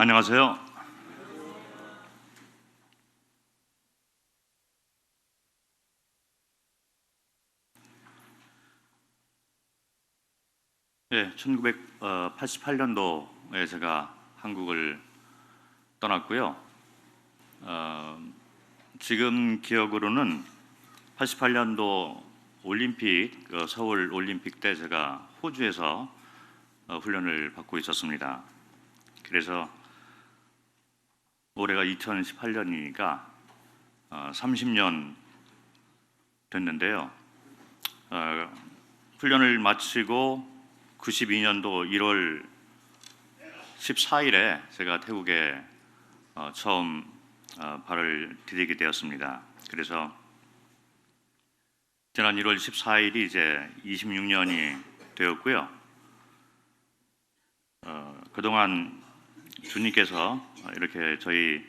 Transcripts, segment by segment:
안녕하세요. 네, 1988년도에 제가 한국을 떠났고요. 지금 기억으로는 88년도 올림픽, 서울 올림픽 때 제가 호주에서 훈련을 받고 있었습니다. 그래서 올해가 2018년이니까 30년 됐는데요. 훈련을 마치고 92년도 1월 14일에 제가 태국에 처음 발을 디디게 되었습니다. 그래서 지난 1월 14일이 이제 26년이 되었고요. 그동안 주님께서 이렇게 저희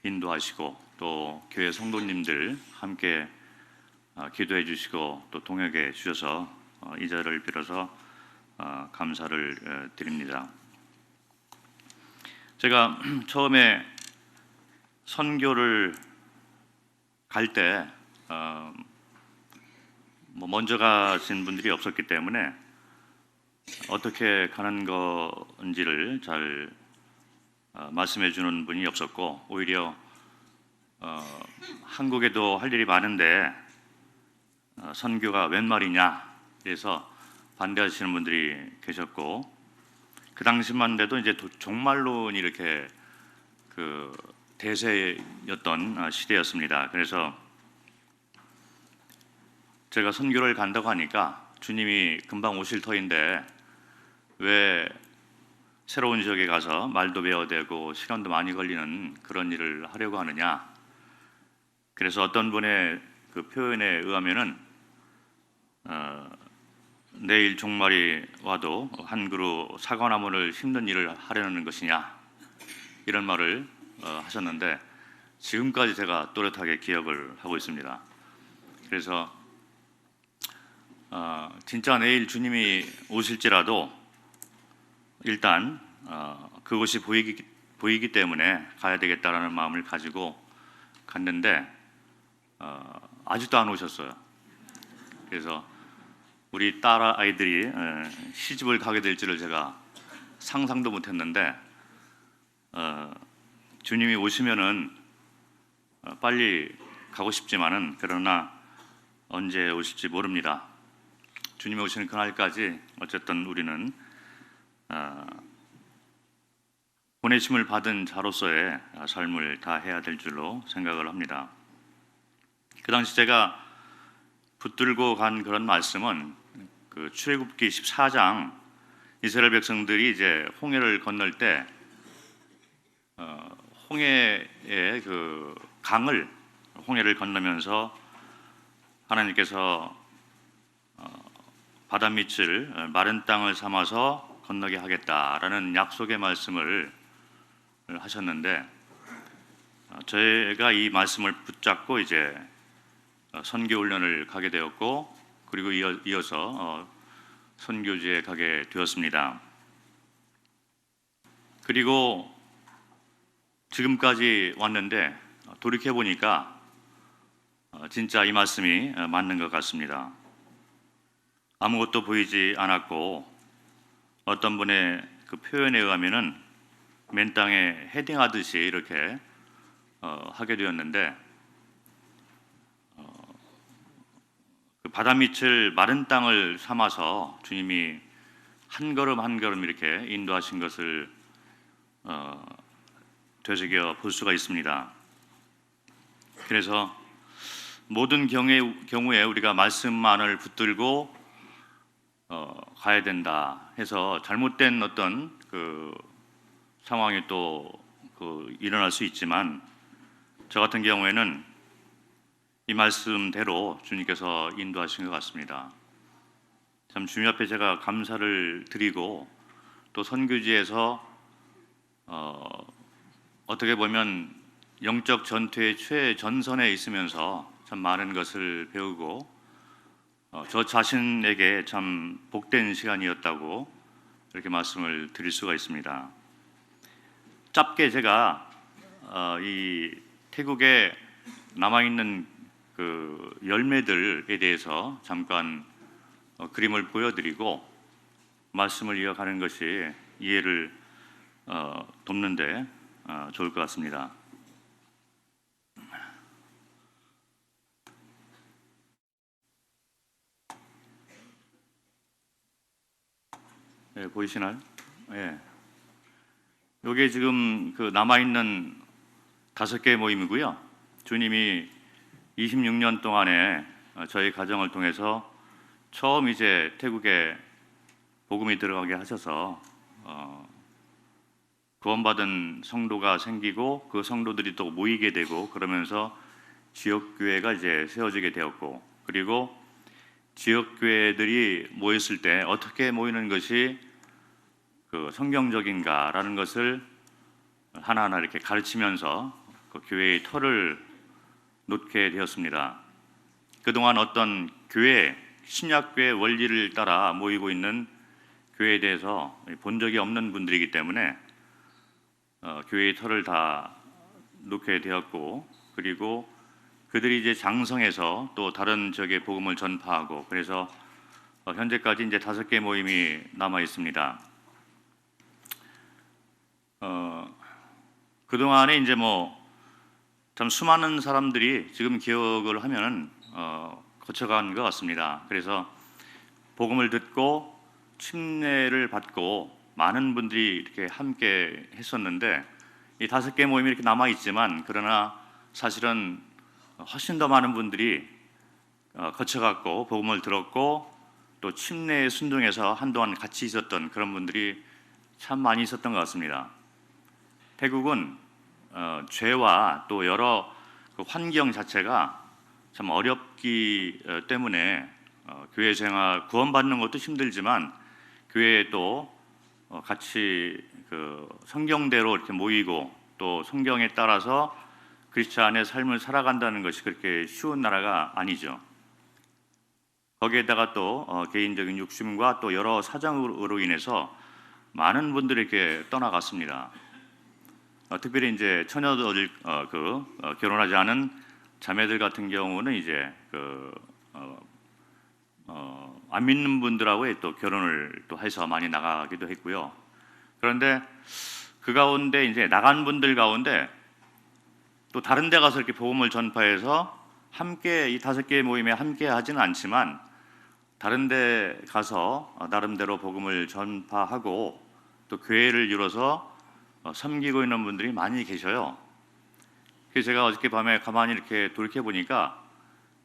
인도하시고 또 교회 성도님들 함께 기도해 주시고 또 동역해 주셔서 이 자리를 빌어서 감사를 드립니다. 제가 처음에 선교를 갈 때 먼저 가신 분들이 없었기 때문에 어떻게 가는 건지를 잘 말씀해 주는 분이 없었고, 오히려 한국에도 할 일이 많은데 선교가 웬 말이냐 그래서 반대하시는 분들이 계셨고, 그 당시만 돼도 이제 종말론이 이렇게 그 대세였던 시대였습니다. 그래서 제가 선교를 간다고 하니까 주님이 금방 오실 터인데 왜 새로운 지역에 가서 말도 배워야 되고 시간도 많이 걸리는 그런 일을 하려고 하느냐. 그래서 어떤 분의 그 표현에 의하면은 내일 종말이 와도 한 그루 사과나무를 심는 일을 하려는 것이냐, 이런 말을 하셨는데 지금까지 제가 또렷하게 기억을 하고 있습니다. 그래서 진짜 내일 주님이 오실지라도 일단 그것이 보이기 때문에 가야 되겠다라는 마음을 가지고 갔는데 아직도 안 오셨어요. 그래서 우리 딸 아이들이 시집을 가게 될 줄을 제가 상상도 못했는데 주님이 오시면은 빨리 가고 싶지만은 그러나 언제 오실지 모릅니다. 주님이 오시는 그날까지 어쨌든 우리는 보내심을 받은 자로서의 삶을 다 해야 될 줄로 생각을 합니다. 그 당시 제가 붙들고 간 그런 말씀은 그 출애굽기 14장, 이스라엘 백성들이 이제 홍해를 건널 때 홍해의 그 강을 홍해를 건너면서 하나님께서 바다 밑을 마른 땅을 삼아서 건너게 하겠다라는 약속의 말씀을 하셨는데, 저희가 이 말씀을 붙잡고 이제 선교 훈련을 가게 되었고, 그리고 이어서 선교지에 가게 되었습니다. 그리고 지금까지 왔는데 돌이켜 보니까 진짜 이 말씀이 맞는 것 같습니다. 아무것도 보이지 않았고, 어떤 분의 그 표현에 의하면은 맨 땅에 헤딩하듯이 이렇게 하게 되었는데, 그 바다 밑을 마른 땅을 삼아서 주님이 한 걸음 한 걸음 이렇게 인도하신 것을 되새겨 볼 수가 있습니다. 그래서 모든 경우에 우리가 말씀만을 붙들고 가야 된다 해서 잘못된 어떤 그 상황이 또 일어날 수 있지만, 저 같은 경우에는 이 말씀대로 주님께서 인도하신 것 같습니다. 참 주님 앞에 제가 감사를 드리고, 또 선교지에서 어떻게 보면 영적 전투의 최전선에 있으면서 참 많은 것을 배우고 저 자신에게 참 복된 시간이었다고 이렇게 말씀을 드릴 수가 있습니다. 짧게 제가 이 태국에 남아 있는 그 열매들에 대해서 잠깐 그림을 보여드리고 말씀을 이어가는 것이 이해를 돕는데 좋을 것 같습니다. 네, 보이시나요? 예. 이게 지금 그 남아 있는 5개의 모임이고요. 주님이 26년 동안에 저희 가정을 통해서 처음 이제 태국에 복음이 들어가게 하셔서 구원받은 성도가 생기고 그 성도들이 또 모이게 되고 그러면서 지역교회가 이제 세워지게 되었고, 그리고 지역교회들이 모였을 때 어떻게 모이는 것이 그 성경적인가라는 것을 하나하나 이렇게 가르치면서 그 교회의 터를 놓게 되었습니다. 그동안 어떤 교회, 신약교회 원리를 따라 모이고 있는 교회에 대해서 본 적이 없는 분들이기 때문에 교회의 터를 다 놓게 되었고, 그리고 그들이 이제 장성해서 또 다른 지역에 복음을 전파하고, 그래서 현재까지 이제 5개 모임이 남아 있습니다. 그동안에 이제 참 수많은 사람들이 지금 기억을 하면은 거쳐간 것 같습니다. 그래서 복음을 듣고 침례를 받고 많은 분들이 이렇게 함께 했었는데, 이 5개 모임이 이렇게 남아 있지만, 그러나 사실은 훨씬 더 많은 분들이 거쳐갔고 복음을 들었고 또 침례에 순종해서 한동안 같이 있었던 그런 분들이 참 많이 있었던 것 같습니다. 태국은 죄와 또 여러 그 환경 자체가 참 어렵기 때문에 교회 생활 구원받는 것도 힘들지만 교회에 또 같이 그 성경대로 이렇게 모이고 또 성경에 따라서 그리스도안의 삶을 살아간다는 것이 그렇게 쉬운 나라가 아니죠. 거기에다가 또 개인적인 욕심과 또 여러 사정으로 인해서 많은 분들이 이렇게 떠나갔습니다. 특별히 이제 처녀들 결혼하지 않은 자매들 같은 경우는 이제 안 믿는 분들하고 또 결혼을 또 해서 많이 나가기도 했고요. 그런데 그 가운데 이제 나간 분들 가운데 또 다른 데 가서 이렇게 복음을 전파해서 함께 이 5개의 모임에 함께 하지는 않지만 다른 데 가서 나름대로 복음을 전파하고 또 교회를 이뤄서 섬기고 있는 분들이 많이 계셔요. 그래서 제가 어저께 밤에 가만히 이렇게 돌이켜 보니까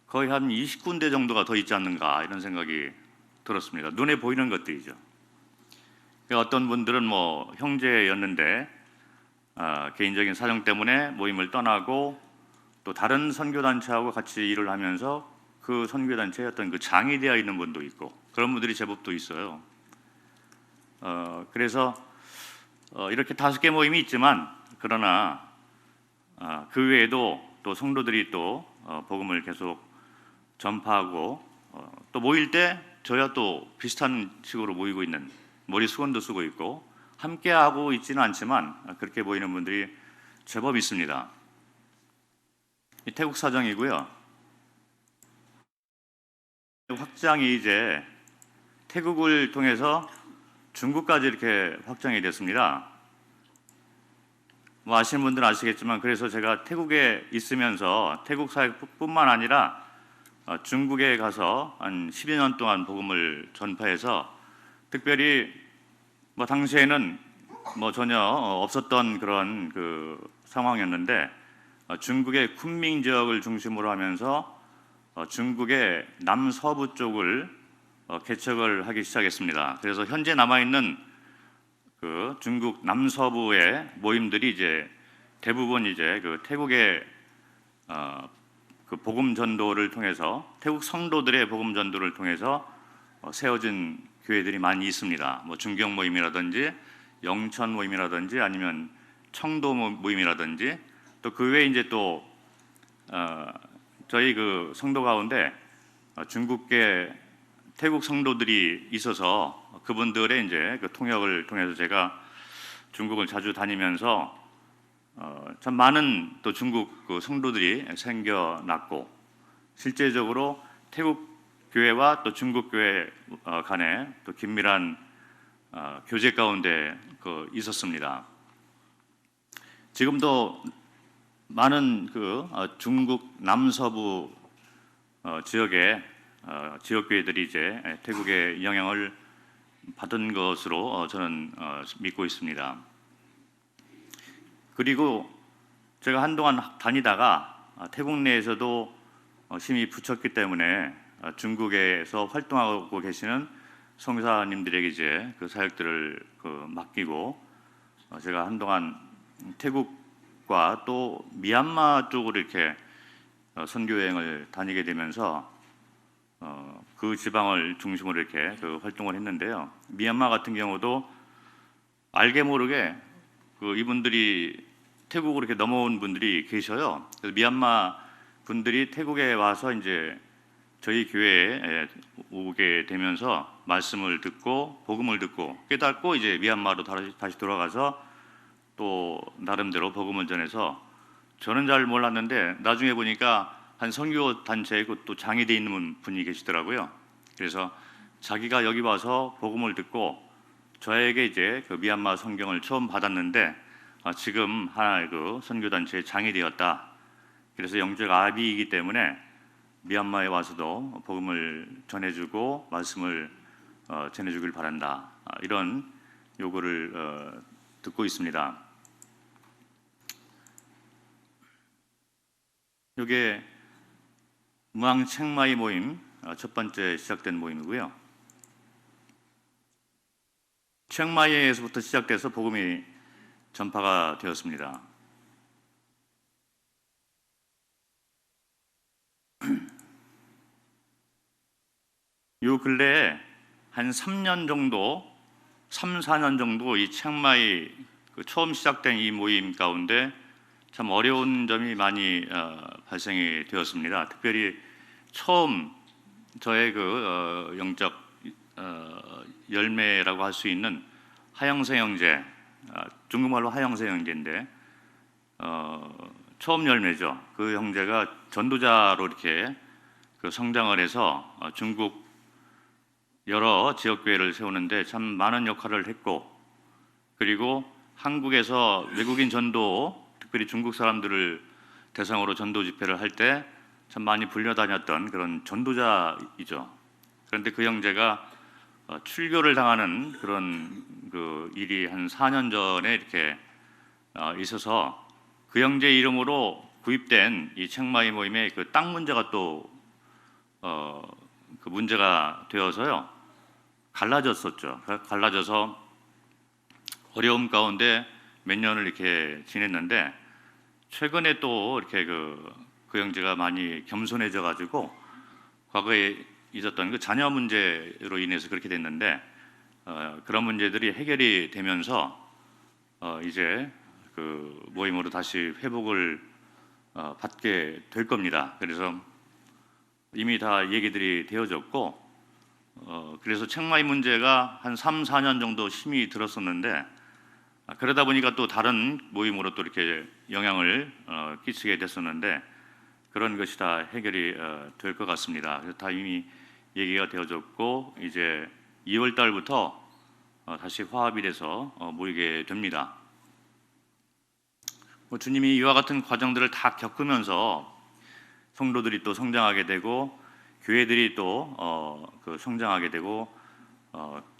거의 한 20군데 정도가 더 있지 않는가 이런 생각이 들었습니다. 눈에 보이는 것들이죠. 어떤 분들은 형제였는데 개인적인 사정 때문에 모임을 떠나고 또 다른 선교단체하고 같이 일을 하면서 그 선교단체의 어떤 그 장이 되어 있는 분도 있고 그런 분들이 제법 또 있어요. 그래서 이렇게 5개 모임이 있지만 그러나 그 외에도 또 성도들이 또 복음을 계속 전파하고 또 모일 때 저야 또 비슷한 식으로 모이고 있는, 머리 수건도 쓰고 있고 함께 하고 있지는 않지만 그렇게 보이는 분들이 제법 있습니다. 태국 사정이고요. 확장이 이제 태국을 통해서 중국까지 이렇게 확장이 됐습니다. 아시는 분들은 아시겠지만 그래서 제가 태국에 있으면서 태국 사역뿐만 아니라 중국에 가서 한 10여 년 동안 복음을 전파해서 특별히 당시에는 전혀 없었던 그런 그 상황이었는데 중국의 쿤밍 지역을 중심으로 하면서 중국의 남서부 쪽을 개척을 하기 시작했습니다. 그래서 현재 남아 있는 그 중국 남서부의 모임들이 이제 대부분 이제 그 태국의 그 복음 전도를 통해서 태국 성도들의 복음 전도를 통해서 세워진 교회들이 많이 있습니다. 중경 모임이라든지 영천 모임이라든지 아니면 청도 모임이라든지 또 그 외에 이제 또 저희 그 성도 가운데 중국계 태국 성도들이 있어서 그분들의 이제 그 통역을 통해서 제가 중국을 자주 다니면서 참 많은 또 중국 그 성도들이 생겨났고, 실제적으로 태국 교회와 또 중국 교회 간에 또 긴밀한 교제 가운데 있었습니다. 지금도 많은 중국 남서부 지역의 지역교회들이 이제 태국의 영향을 받은 것으로 저는 믿고 있습니다. 그리고 제가 한동안 다니다가 태국 내에서도 심히 붙였기 때문에 중국에서 활동하고 계시는 성사님들에게 이제 그 사역들을 맡기고, 제가 한동안 태국과 또 미얀마 쪽으로 이렇게 선교 여행을 다니게 되면서 그 지방을 중심으로 이렇게 활동을 했는데요. 미얀마 같은 경우도 알게 모르게 이분들이 태국으로 이렇게 넘어온 분들이 계셔요. 그래서 미얀마 분들이 태국에 와서 이제 저희 교회에 오게 되면서 말씀을 듣고 복음을 듣고 깨닫고 이제 미얀마로 다시 돌아가서 또 나름대로 복음을 전해서, 저는 잘 몰랐는데 나중에 보니까 한 선교 단체에 또 장이 돼 있는 분이 계시더라고요. 그래서 자기가 여기 와서 복음을 듣고 저에게 이제 그 미얀마 성경을 처음 받았는데 지금 하나의 선교 단체의 장이 되었다. 그래서 영적 아비이기 때문에 미얀마에 와서도 복음을 전해주고 말씀을 전해주길 바란다. 이런 요구를 듣고 있습니다. 이게 무앙 책마이 모임 첫 번째 시작된 모임이고요. 책마이에서부터 시작돼서 복음이 전파가 되었습니다. 요 근래에 한 3년 정도, 3, 4년 정도 이 책마이 처음 시작된 이 모임 가운데 참 어려운 점이 많이 발생이 되었습니다. 특별히 처음 저의 영적 열매라고 할 수 있는 하영세 형제, 중국말로 하영세 형제인데 처음 열매죠. 그 형제가 전도자로 이렇게 성장을 해서 중국 여러 지역교회를 세우는데 참 많은 역할을 했고, 그리고 한국에서 외국인 전도, 특별히 중국 사람들을 대상으로 전도 집회를 할 때 참 많이 불려다녔던 그런 전도자이죠. 그런데 그 형제가 출교를 당하는 그런 일이 한 4년 전에 이렇게 있어서 그 형제 이름으로 구입된 이 책마이 모임의 땅 문제가 또 문제가 되어서요, 갈라졌었죠. 갈라져서 어려움 가운데 몇 년을 이렇게 지냈는데, 최근에 또 이렇게 그 형제가 많이 겸손해져 가지고 과거에 있었던 자녀 문제로 인해서 그렇게 됐는데 그런 문제들이 해결이 되면서 이제 모임으로 다시 회복을 받게 될 겁니다. 그래서 이미 다 얘기들이 되어졌고, 그래서 책마이 문제가 한 3, 4년 정도 힘이 들었었는데 그러다 보니까 또 다른 모임으로 또 이렇게 영향을 끼치게 됐었는데 그런 것이 다 해결이 될 것 같습니다. 그래서 다 이미 얘기가 되어졌고 이제 2월 달부터 다시 화합이 돼서 모이게 됩니다. 주님이 이와 같은 과정들을 다 겪으면서 성도들이 또 성장하게 되고 교회들이 또 성장하게 되고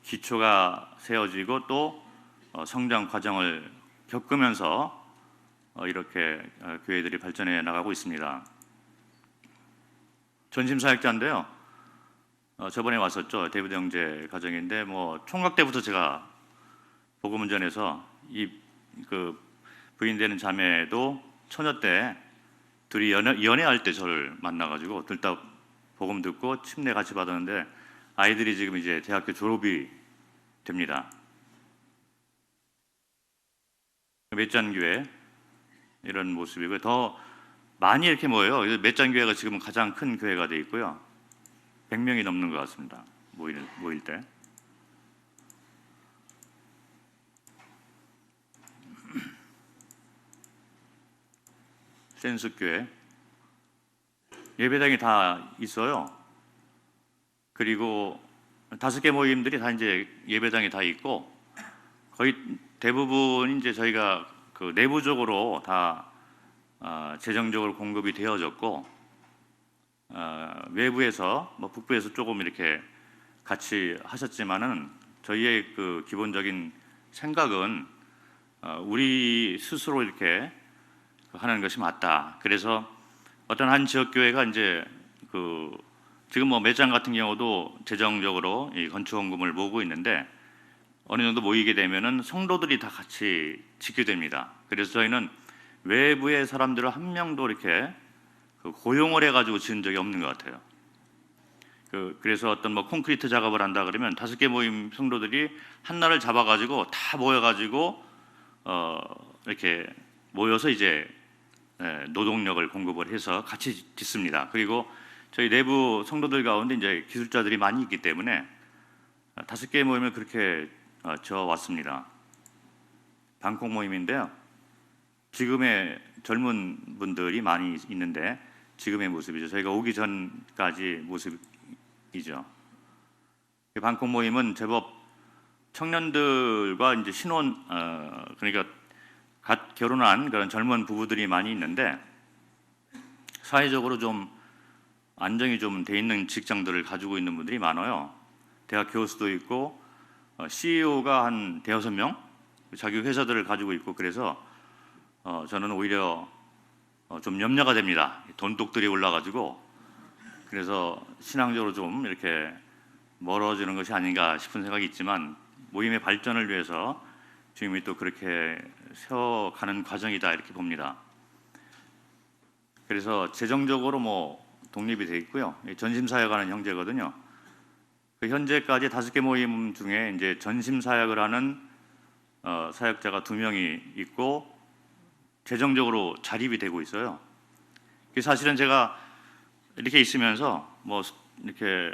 기초가 세워지고 또 성장 과정을 겪으면서 이렇게 교회들이 발전해 나가고 있습니다. 전심사역자인데요. 저번에 왔었죠. 데이비드 형제 가정인데 총각 때부터 제가 복음을 전해서 이 부인 되는 자매도 처녀 때 둘이 연애할 때 저를 만나가지고 들다 복음 듣고 침례 같이 받았는데 아이들이 지금 이제 대학교 졸업이 됩니다. 맷잔교회 이런 모습이고요. 더 많이 이렇게 모여요. 맷잔교회가 지금 가장 큰 교회가 되어 있고요. 100명이 넘는 것 같습니다. 모일 때. 센스교회 예배당이 다 있어요. 그리고 5개 모임들이 다 이제 예배당이 다 있고 거의 대부분 이제 저희가 그 내부적으로 다 재정적으로 공급이 되어졌고 외부에서 뭐 북부에서 조금 이렇게 같이 하셨지만은 저희의 그 기본적인 생각은 우리 스스로 이렇게 하는 것이 맞다. 그래서 어떤 한 지역 교회가 이제 그 지금 뭐 매장 같은 경우도 재정적으로 이 건축원금을 모으고 있는데 어느 정도 모이게 되면은 성도들이 다 같이 지게 됩니다. 그래서 저희는 외부의 사람들을 한 명도 이렇게 고용을 해가지고 지은 적이 없는 것 같아요. 그래서 어떤 뭐 콘크리트 작업을 한다 그러면 5개 모임 성도들이 한 날을 잡아가지고 다 모여가지고 이렇게 모여서 이제 노동력을 공급을 해서 같이 짓습니다. 그리고 저희 내부 성도들 가운데 이제 기술자들이 많이 있기 때문에 5개 모임을 그렇게 지어왔습니다. 방콕 모임인데요. 지금의 젊은 분들이 많이 있는데 지금의 모습이죠. 저희가 오기 전까지 모습이죠. 방콕 모임은 제법 청년들과 이제 신혼 그러니까 갓 결혼한 그런 젊은 부부들이 많이 있는데 사회적으로 좀 안정이 좀 돼 있는 직장들을 가지고 있는 분들이 많아요. 대학 교수도 있고 CEO가 한 5명 자기 회사들을 가지고 있고 그래서 저는 오히려 좀 염려가 됩니다. 돈독들이 올라가지고 그래서 신앙적으로 좀 이렇게 멀어지는 것이 아닌가 싶은 생각이 있지만 모임의 발전을 위해서 주님이 또 그렇게 세워가는 과정이다 이렇게 봅니다. 그래서 재정적으로 뭐 독립이 돼 있고요. 전심 사역하는 형제거든요. 그 현재까지 5개 모임 중에 이제 전심 사역을 하는 사역자가 2명이 있고 재정적으로 자립이 되고 있어요. 사실은 제가 이렇게 있으면서 뭐 이렇게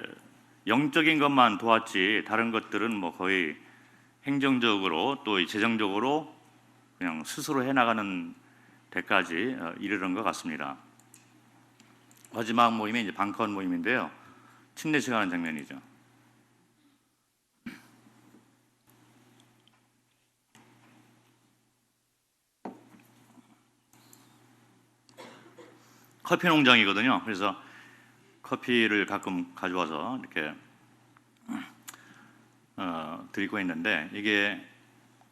영적인 것만 도왔지 다른 것들은 뭐 거의 행정적으로 또 재정적으로 그냥 스스로 해나가는 데까지 이르는 것 같습니다. 마지막 모임이 이제 방컨 모임인데요. 침례식 하는 장면이죠. 커피 농장이거든요. 그래서 커피를 가끔 가져와서 이렇게 드리고 있는데 이게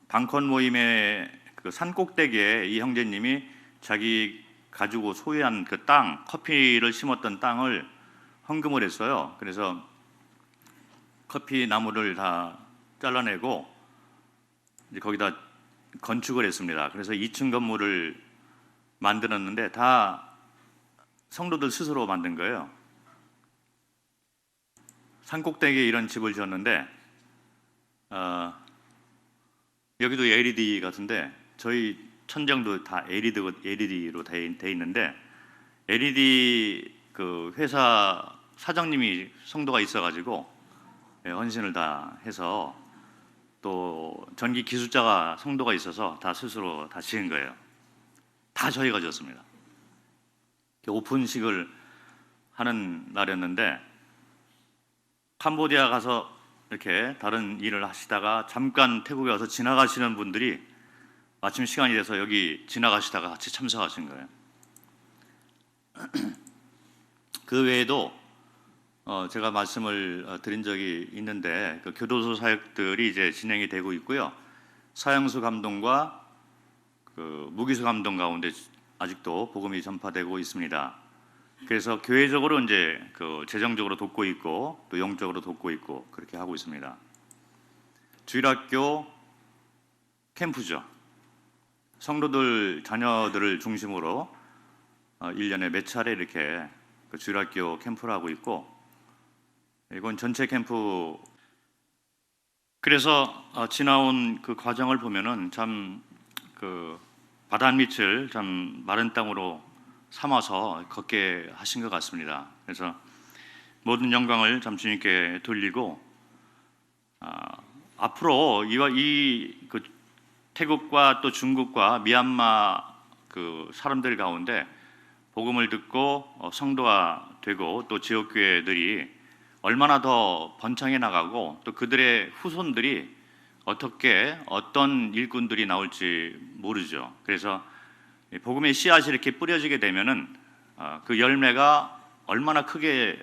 방컨 모임의 그 산 꼭대기에 이 형제님이 자기 가지고 소유한 그 땅, 커피를 심었던 땅을 헌금을 했어요. 그래서 커피 나무를 다 잘라내고 이제 거기다 건축을 했습니다. 그래서 2층 건물을 만들었는데 다 성도들 스스로 만든 거예요. 산 꼭대기에 이런 집을 지었는데 여기도 LED 같은데 저희 천장도 다 LED로 돼 있는데 LED 그 회사 사장님이 성도가 있어가지고 헌신을 다 해서 또 전기 기술자가 성도가 있어서 다 스스로 다 지은 거예요. 다 저희가 지었습니다. 오픈식을 하는 날이었는데 캄보디아 가서 이렇게 다른 일을 하시다가 잠깐 태국에 와서 지나가시는 분들이 마침 시간이 돼서 여기 지나가시다가 같이 참석하신 거예요. 그 외에도 제가 말씀을 드린 적이 있는데 그 교도소 사역들이 이제 진행이 되고 있고요. 사형수 감동과 그 무기수 감동 가운데 아직도 복음이 전파되고 있습니다. 그래서 교회적으로 이제 그 재정적으로 돕고 있고 또 영적으로 돕고 있고 그렇게 하고 있습니다. 주일학교 캠프죠. 성도들 자녀들을 중심으로 1년에 몇 차례 이렇게 그 주일학교 캠프를 하고 있고 이건 전체 캠프. 그래서 지나온 그 과정을 보면은 참 그 바닷밑을 참 마른 땅으로 삼아서 걷게 하신 것 같습니다. 그래서 모든 영광을 참 주님께 돌리고 앞으로 그 태국과 또 중국과 미얀마 그 사람들 가운데 복음을 듣고 성도가 되고 또 지역교회들이 얼마나 더 번창해 나가고 또 그들의 후손들이 어떻게 어떤 일꾼들이 나올지 모르죠. 그래서 복음의 씨앗이 이렇게 뿌려지게 되면은 그 열매가 얼마나 크게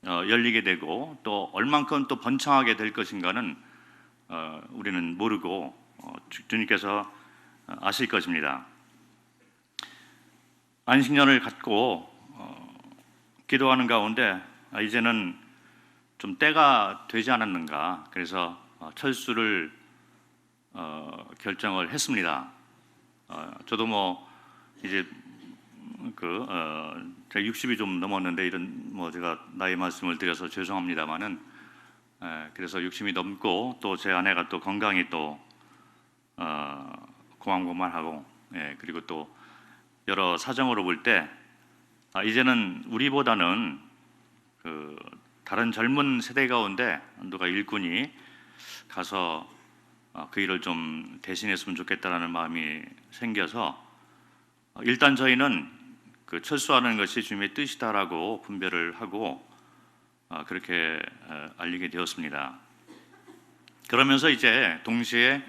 열리게 되고 또 얼만큼 또 번창하게 될 것인가는 우리는 모르고 주님께서 아실 것입니다. 안식년을 갖고 기도하는 가운데 이제는 좀 때가 되지 않았는가, 그래서 철수를 결정을 했습니다. 저도 뭐 이제 제가 60이 좀 넘었는데 이런 제가 나이 말씀을 드려서 죄송합니다만은, 그래서 60이 넘고 또 제 아내가 또 건강이 또 고만고만하고, 그리고 또 여러 사정으로 볼 때 이제는 우리보다는 다른 젊은 세대 가운데 누가 일꾼이 가서 그 일을 좀 대신했으면 좋겠다라는 마음이 생겨서 일단 저희는 철수하는 것이 주님의 뜻이다라고 분별을 하고 그렇게 알리게 되었습니다. 그러면서 이제 동시에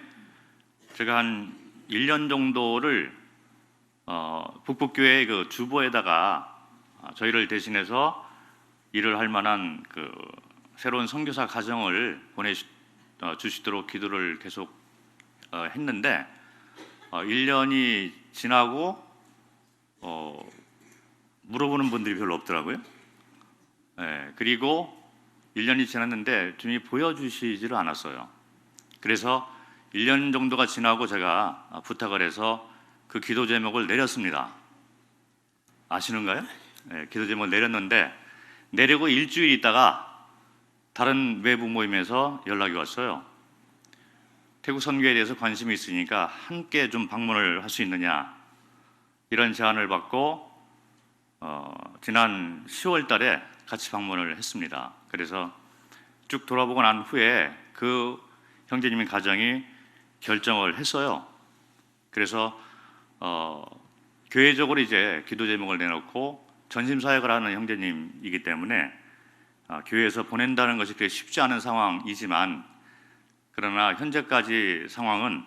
제가 한 1년 정도를 북북교회 그 주보에다가 저희를 대신해서 일을 할 만한 새로운 선교사 가정을 보내주시도록 기도를 계속 했는데 1년이 지나고 물어보는 분들이 별로 없더라고요. 그리고 1년이 지났는데 주님이 보여주시지를 않았어요. 그래서 1년 정도가 지나고 제가 부탁을 해서 그 기도 제목을 내렸습니다. 아시는가요? 기도 제목을 내렸는데 내리고 일주일 있다가 다른 외부 모임에서 연락이 왔어요. 태국 선교에 대해서 관심이 있으니까 함께 좀 방문을 할 수 있느냐, 이런 제안을 받고 지난 10월 달에 같이 방문을 했습니다. 그래서 쭉 돌아보고 난 후에 그 형제님의 가정이 결정을 했어요. 그래서 교회적으로 이제 기도 제목을 내놓고 전심사역을 하는 형제님이기 때문에 교회에서 보낸다는 것이 그렇게 쉽지 않은 상황이지만, 그러나 현재까지 상황은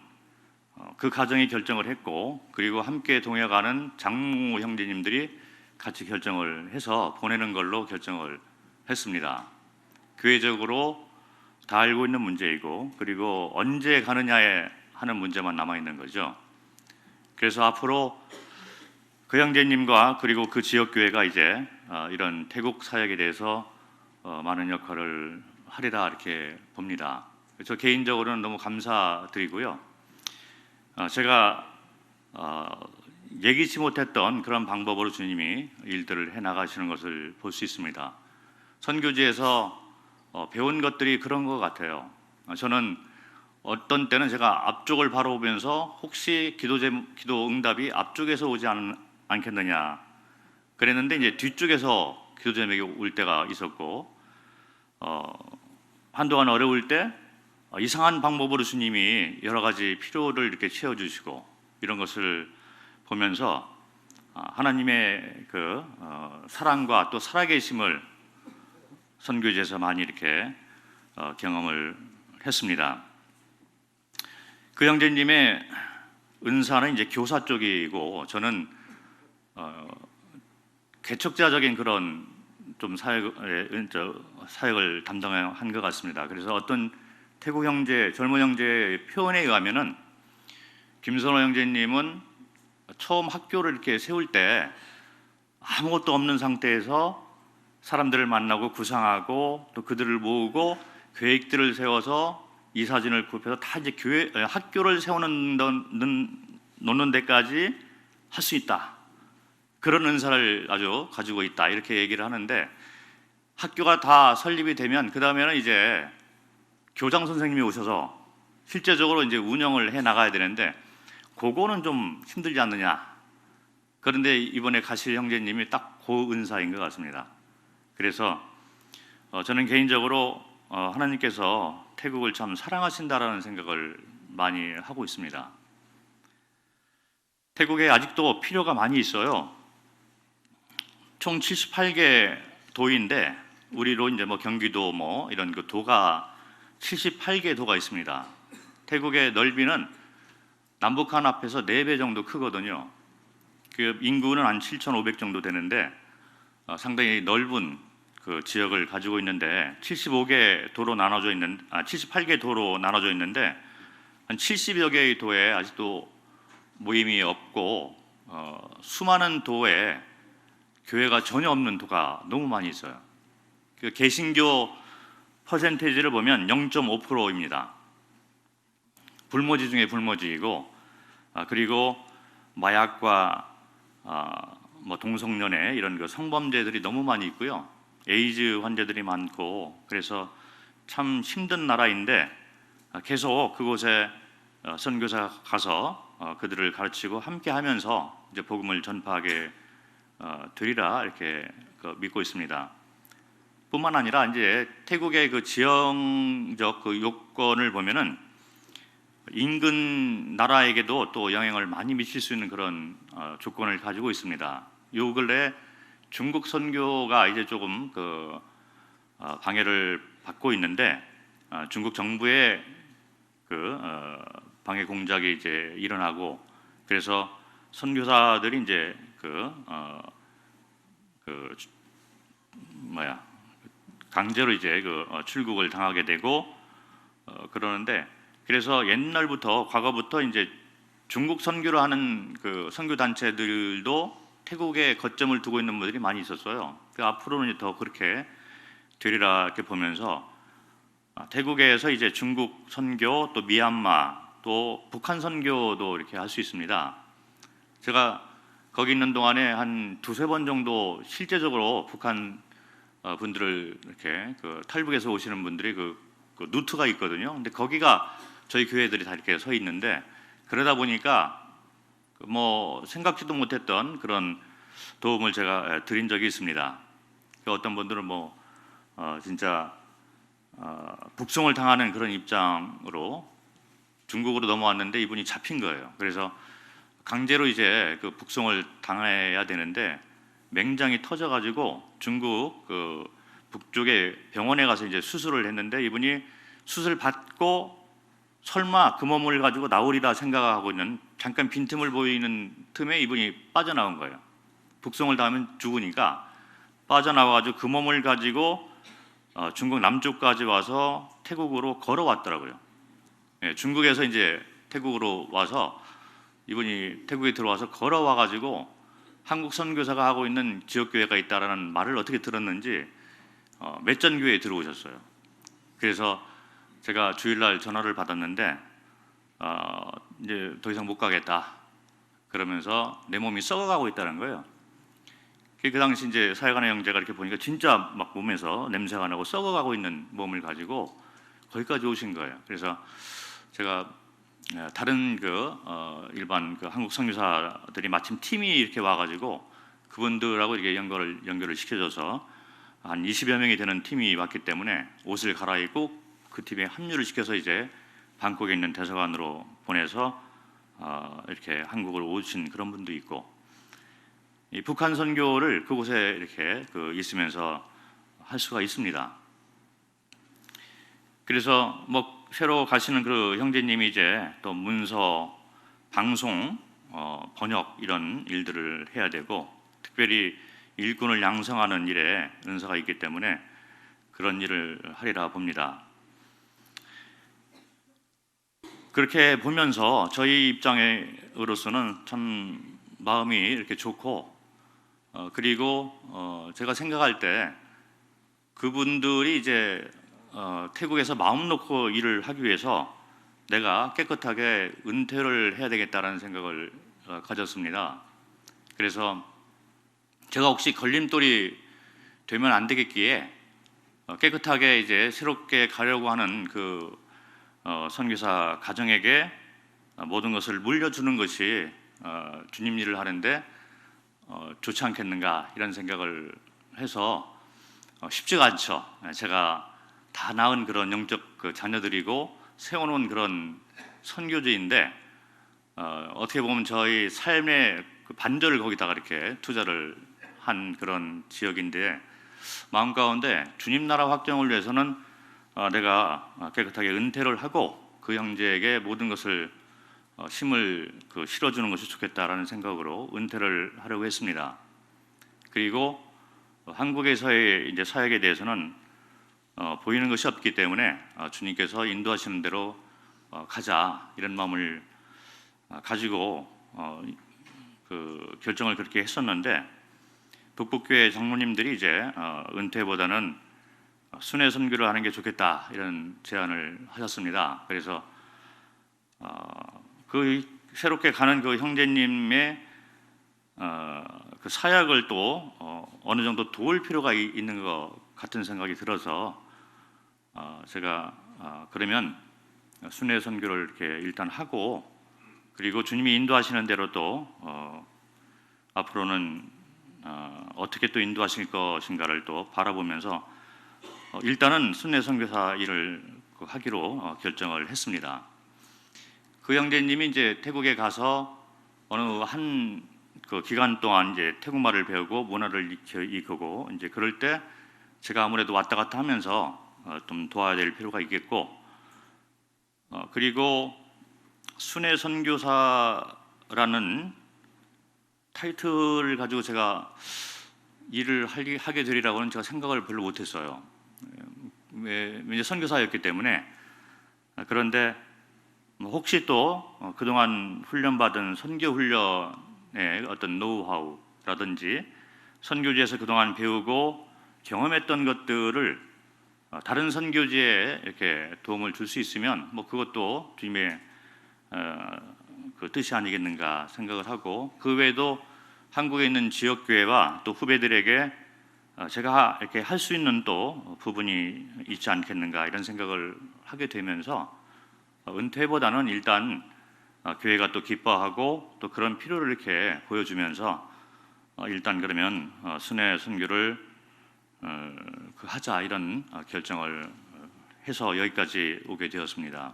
그 가정이 결정을 했고, 그리고 함께 동행하는 장무 형제님들이 같이 결정을 해서 보내는 걸로 결정을 했습니다. 교회적으로 다 알고 있는 문제이고, 그리고 언제 가느냐에 하는 문제만 남아있는 거죠. 그래서 앞으로 그 형제님과 그리고 그 지역교회가 이제 이런 태국 사역에 대해서 많은 역할을 하리라 이렇게 봅니다. 저 개인적으로는 너무 감사드리고요. 제가 예기치 못했던 그런 방법으로 주님이 일들을 해나가시는 것을 볼 수 있습니다. 선교지에서 배운 것들이 그런 것 같아요. 저는 어떤 때는 제가 앞쪽을 바라보면서 혹시 기도 응답이 앞쪽에서 오지 않겠느냐 그랬는데, 이제 뒤쪽에서 기도 제목이 올 때가 있었고, 한동안 어려울 때 이상한 방법으로 주님이 여러 가지 필요를 이렇게 채워주시고, 이런 것을 보면서 하나님의 사랑과 또 살아계심을 선교지에서 많이 이렇게 경험을 했습니다. 그 형제님의 은사는 이제 교사 쪽이고, 저는 개척자적인 그런 좀 사역을 담당한 것 같습니다. 그래서 어떤 태국 형제, 젊은 형제의 표현에 의하면은 김선호 형제님은 처음 학교를 이렇게 세울 때 아무것도 없는 상태에서 사람들을 만나고 구상하고 또 그들을 모으고 계획들을 세워서 이사진을 구입해서 다 이제 학교를 놓는 데까지 할 수 있다. 그런 은사를 아주 가지고 있다. 이렇게 얘기를 하는데, 학교가 다 설립이 되면 그 다음에는 이제 교장 선생님이 오셔서 실제적으로 이제 운영을 해 나가야 되는데, 그거는 좀 힘들지 않느냐. 그런데 이번에 가실 형제님이 딱 그 은사인 것 같습니다. 그래서 저는 개인적으로 하나님께서 태국을 참 사랑하신다라는 생각을 많이 하고 있습니다. 태국에 아직도 필요가 많이 있어요. 총 78개 도인데 우리로 이제 뭐 경기도 뭐 이런 그 도가 78개 도가 있습니다. 태국의 넓이는 남북한 합해서 4배 정도 크거든요. 그 인구는 한 7,500 정도 되는데 상당히 넓은 그 지역을 가지고 있는데 78개 도로 나눠져 있는데 한 70여 개의 도에 아직도 모임이 없고 수많은 도에 교회가 전혀 없는 도가 너무 많이 있어요. 그 개신교 퍼센테이지를 보면 0.5%입니다. 불모지 중에 불모지이고 그리고 마약과 뭐 동성연애 이런 그 성범죄들이 너무 많이 있고요. 에이즈 환자들이 많고 그래서 참 힘든 나라인데 계속 그곳에 선교사 가서 그들을 가르치고 함께 하면서 이제 복음을 전파하게 되리라 이렇게 믿고 있습니다. 뿐만 아니라 이제 태국의 그 지형적 그 요건을 보면은 인근 나라에게도 또 영향을 많이 미칠 수 있는 그런 조건을 가지고 있습니다. 요 근래 중국 선교가 이제 조금 방해를 받고 있는데 중국 정부의 방해 공작이 이제 일어나고 그래서 선교사들이 이제 강제로 이제 출국을 당하게 되고 그러는데 그래서 옛날부터 과거부터 이제 중국 선교를 하는 그 선교 단체들도 태국에 거점을 두고 있는 분들이 많이 있었어요. 그 앞으로는 이제 더 그렇게 되리라 이렇게 보면서 태국에서 이제 중국 선교 또 미얀마 또 북한 선교도 이렇게 할 수 있습니다. 제가 거기 있는 동안에 한 두세 번 정도 실제적으로 북한 분들을 이렇게 탈북에서 오시는 분들이 그 누트가 있거든요. 근데 거기가 저희 교회들이 다 이렇게 서 있는데 그러다 보니까 뭐 생각지도 못했던 그런 도움을 제가 드린 적이 있습니다. 어떤 분들은 뭐 진짜 북송을 당하는 그런 입장으로 중국으로 넘어왔는데 이분이 잡힌 거예요. 그래서 강제로 이제 그 북송을 당해야 되는데 맹장이 터져가지고 중국 북쪽의 병원에 가서 이제 수술을 했는데 이분이 수술 받고 설마 그 몸을 가지고 나오리라 생각하고 있는 잠깐 빈틈을 보이는 틈에 이분이 빠져나온 거예요. 북송을 당하면 죽으니까 빠져나와가지고 그 몸을 가지고 중국 남쪽까지 와서 태국으로 걸어왔더라고요. 예, 중국에서 이제 태국으로 와서 이분이 태국에 들어와서 걸어와가지고 한국 선교사가 하고 있는 지역교회가 있다라는 말을 어떻게 들었는지 맷전교회에 들어오셨어요. 그래서 제가 주일날 전화를 받았는데 이제 더 이상 못 가겠다 그러면서 내 몸이 썩어가고 있다는 거예요. 그 당시 이제 사회관의 형제가 이렇게 보니까 진짜 막 몸에서 냄새가 나고 썩어가고 있는 몸을 가지고 거기까지 오신 거예요. 그래서 제가 다른 일반 한국 선교사들이 마침 팀이 이렇게 와가지고 그분들하고 이렇게 연결을 시켜줘서 한 20여 명이 되는 팀이 왔기 때문에 옷을 갈아입고 그 팀에 합류를 시켜서 이제 방콕에 있는 대사관으로 보내서 이렇게 한국을 오신 그런 분도 있고 이 북한 선교를 그곳에 이렇게 있으면서 할 수가 있습니다. 그래서 뭐 새로 가시는 그 형제님이 이제 또 문서, 방송, 번역 이런 일들을 해야 되고 특별히 일꾼을 양성하는 일에 은사가 있기 때문에 그런 일을 하리라 봅니다. 그렇게 보면서 저희 입장으로서는 참 마음이 이렇게 좋고 그리고 제가 생각할 때 그분들이 이제 태국에서 마음 놓고 일을 하기 위해서 내가 깨끗하게 은퇴를 해야 되겠다라는 생각을 가졌습니다. 그래서 제가 혹시 걸림돌이 되면 안 되겠기에 깨끗하게 이제 새롭게 가려고 하는 선교사 가정에게 모든 것을 물려주는 것이 주님 일을 하는데 좋지 않겠는가 이런 생각을 해서 쉽지가 않죠. 제가 다 낳은 그런 영적 자녀들이고 세워놓은 그런 선교지인데 어떻게 보면 저희 삶의 반절을 거기다가 이렇게 투자를 한 그런 지역인데 마음 가운데 주님 나라 확정을 위해서는 내가 깨끗하게 은퇴를 하고 그 형제에게 모든 것을 힘을 실어주는 것이 좋겠다라는 생각으로 은퇴를 하려고 했습니다. 그리고 한국에서의 이제 사역에 대해서는 보이는 것이 없기 때문에 주님께서 인도하시는 대로 가자 이런 마음을 가지고 그 결정을 그렇게 했었는데 북북교회 장로님들이 이제 은퇴보다는 순회 선교를 하는 게 좋겠다 이런 제안을 하셨습니다. 그래서 그 새롭게 가는 그 형제님의 그 사역을 또 어느 정도 도울 필요가 있는 것 같은 생각이 들어서 제가 그러면 순회 선교를 이렇게 일단 하고 그리고 주님이 인도하시는 대로 또 앞으로는 어떻게 또 인도하실 것인가를 또 바라보면서 일단은 순회 선교사 일을 하기로 결정을 했습니다. 그 형제님이 이제 태국에 가서 어느 한 그 기간 동안 이제 태국말을 배우고 문화를 익히고 이제 그럴 때 제가 아무래도 왔다 갔다 하면서 좀 도와야 될 필요가 있겠고 그리고 순회 선교사라는 타이틀을 가지고 제가 일을 하게 되리라고는 제가 생각을 별로 못했어요. 이제 선교사였기 때문에. 그런데 혹시 또 그동안 훈련받은 선교 훈련의 어떤 노하우라든지 선교지에서 그동안 배우고 경험했던 것들을 다른 선교지에 이렇게 도움을 줄 수 있으면 뭐 그것도 주님의 그 뜻이 아니겠는가 생각을 하고 그 외에도 한국에 있는 지역교회와 또 후배들에게 제가 이렇게 할 수 있는 또 부분이 있지 않겠는가 이런 생각을 하게 되면서 은퇴보다는 일단 교회가 또 기뻐하고 또 그런 필요를 이렇게 보여주면서 일단 그러면 순회 선교를 하자 이런 결정을 해서 여기까지 오게 되었습니다.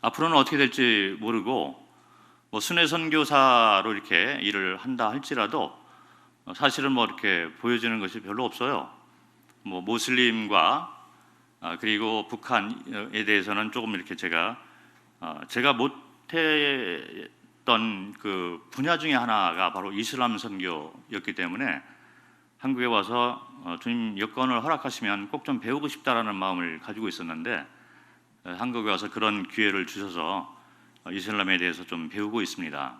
앞으로는 어떻게 될지 모르고 뭐 순회 선교사로 이렇게 일을 한다 할지라도 사실은 뭐 이렇게 보여지는 것이 별로 없어요. 뭐 모슬림과 그리고 북한에 대해서는 조금 이렇게 제가 못했던 그 분야 중에 하나가 바로 이슬람 선교였기 때문에 한국에 와서 주님 여건을 허락하시면 꼭 좀 배우고 싶다라는 마음을 가지고 있었는데 한국에 와서 그런 기회를 주셔서 이슬람에 대해서 좀 배우고 있습니다.